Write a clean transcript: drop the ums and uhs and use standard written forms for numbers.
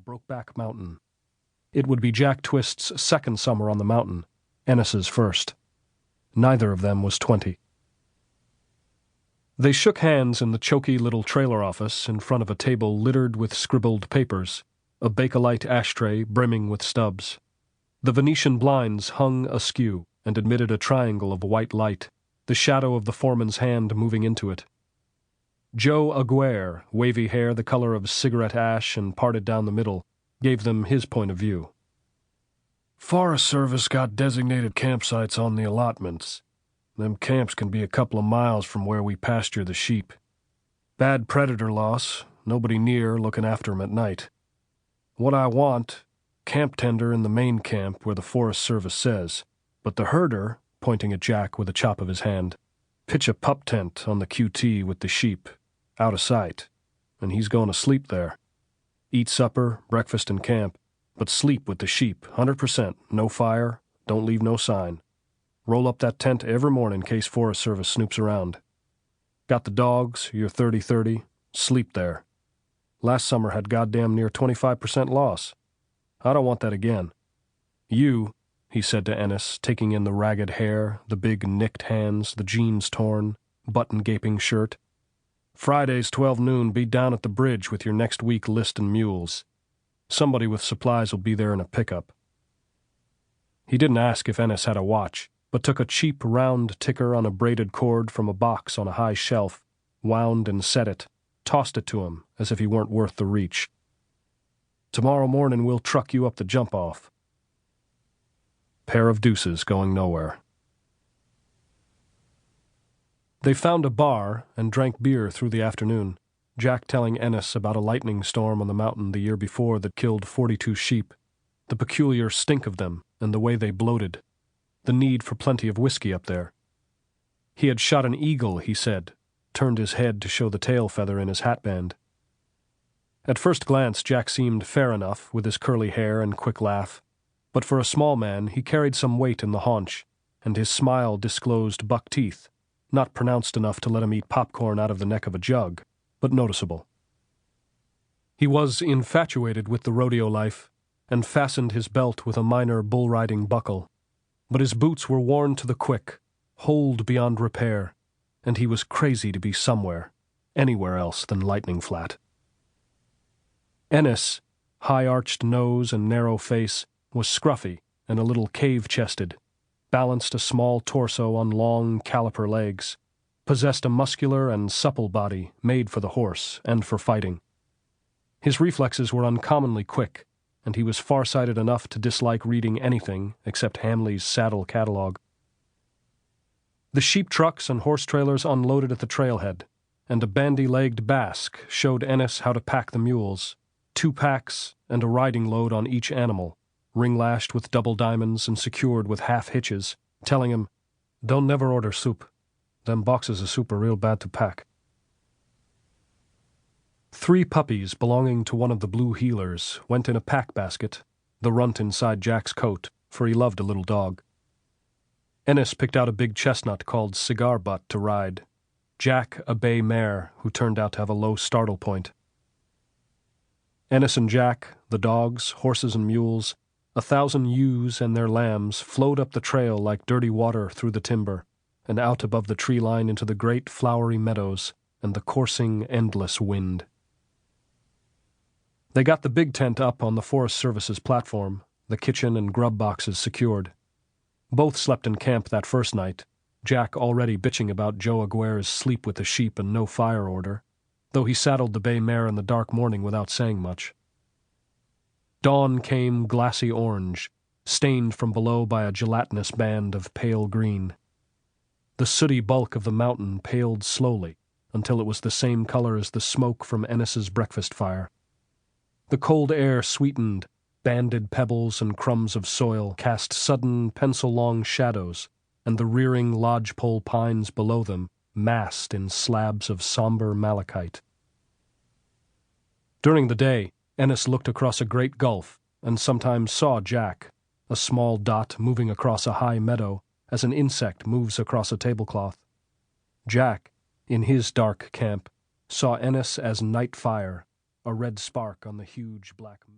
Brokeback Mountain. It would be Jack Twist's second summer on the mountain, Ennis's first. Neither of them was 20. They shook hands in the choky little trailer office in front of a table littered with scribbled papers, a Bakelite ashtray brimming with stubs. The Venetian blinds hung askew and admitted a triangle of white light, the shadow of the foreman's hand moving into it. Joe Aguirre, wavy hair the color of cigarette ash and parted down the middle, gave them his point of view. "Forest Service got designated campsites on the allotments. Them camps can be a couple of miles from where we pasture the sheep. Bad predator loss, nobody near looking after 'em at night. What I want, camp tender in the main camp where the Forest Service says, but the herder," pointing at Jack with a chop of his hand, "pitch a pup tent on the QT with the sheep, out of sight, and he's going to sleep there. Eat supper, breakfast in camp, but sleep with the sheep, 100%, no fire, don't leave no sign. Roll up that tent every morning in case Forest Service snoops around. Got the dogs, your 30-30, sleep there. Last summer had goddamn near 25% loss. I don't want that again. You," he said to Ennis, taking in the ragged hair, the big nicked hands, the jeans torn, button-gaping shirt. "Fridays 12 noon, be down at the bridge with your next week list and mules. Somebody with supplies will be there in a pickup." He didn't ask if Ennis had a watch, but took a cheap round ticker on a braided cord from a box on a high shelf, wound and set it, tossed it to him as if he weren't worth the reach. "Tomorrow morning we'll truck you up the jump-off." Pair of deuces going nowhere. They found a bar and drank beer through the afternoon, Jack telling Ennis about a lightning storm on the mountain the year before that killed 42 sheep, the peculiar stink of them and the way they bloated, the need for plenty of whiskey up there. He had shot an eagle, he said, turned his head to show the tail feather in his hatband. At first glance Jack seemed fair enough with his curly hair and quick laugh, but for a small man he carried some weight in the haunch, and his smile disclosed buck teeth, not pronounced enough to let him eat popcorn out of the neck of a jug, but noticeable. He was infatuated with the rodeo life, and fastened his belt with a minor bull-riding buckle, but his boots were worn to the quick, holed beyond repair, and he was crazy to be somewhere, anywhere else than Lightning Flat. Ennis, high-arched nose and narrow face, was scruffy and a little cave-chested, balanced a small torso on long caliper legs, possessed a muscular and supple body made for the horse and for fighting. His reflexes were uncommonly quick, and he was far-sighted enough to dislike reading anything except Hamley's saddle catalog. The sheep trucks and horse trailers unloaded at the trailhead, and a bandy-legged Basque showed Ennis how to pack the mules, 2 packs and a riding load on each animal, ring-lashed with double diamonds and secured with half hitches, telling him, "Don't never order soup. Them boxes of soup are real bad to pack." 3 puppies belonging to one of the blue heelers went in a pack basket, the runt inside Jack's coat, for he loved a little dog. Ennis picked out a big chestnut called Cigar Butt to ride, Jack a bay mare who turned out to have a low startle point. Ennis and Jack, the dogs, horses and mules, 1,000 ewes and their lambs flowed up the trail like dirty water through the timber, and out above the tree line into the great flowery meadows and the coursing, endless wind. They got the big tent up on the Forest Service's platform, the kitchen and grub boxes secured. Both slept in camp that first night, Jack already bitching about Joe Aguirre's sleep with the sheep and no fire order, though he saddled the bay mare in the dark morning without saying much. Dawn came glassy orange, stained from below by a gelatinous band of pale green. The sooty bulk of the mountain paled slowly until it was the same color as the smoke from Ennis's breakfast fire. The cold air sweetened, banded pebbles and crumbs of soil cast sudden pencil-long shadows, and the rearing lodgepole pines below them massed in slabs of somber malachite. During the day, Ennis looked across a great gulf and sometimes saw Jack, a small dot moving across a high meadow as an insect moves across a tablecloth. Jack, in his dark camp, saw Ennis as night fire, a red spark on the huge black map.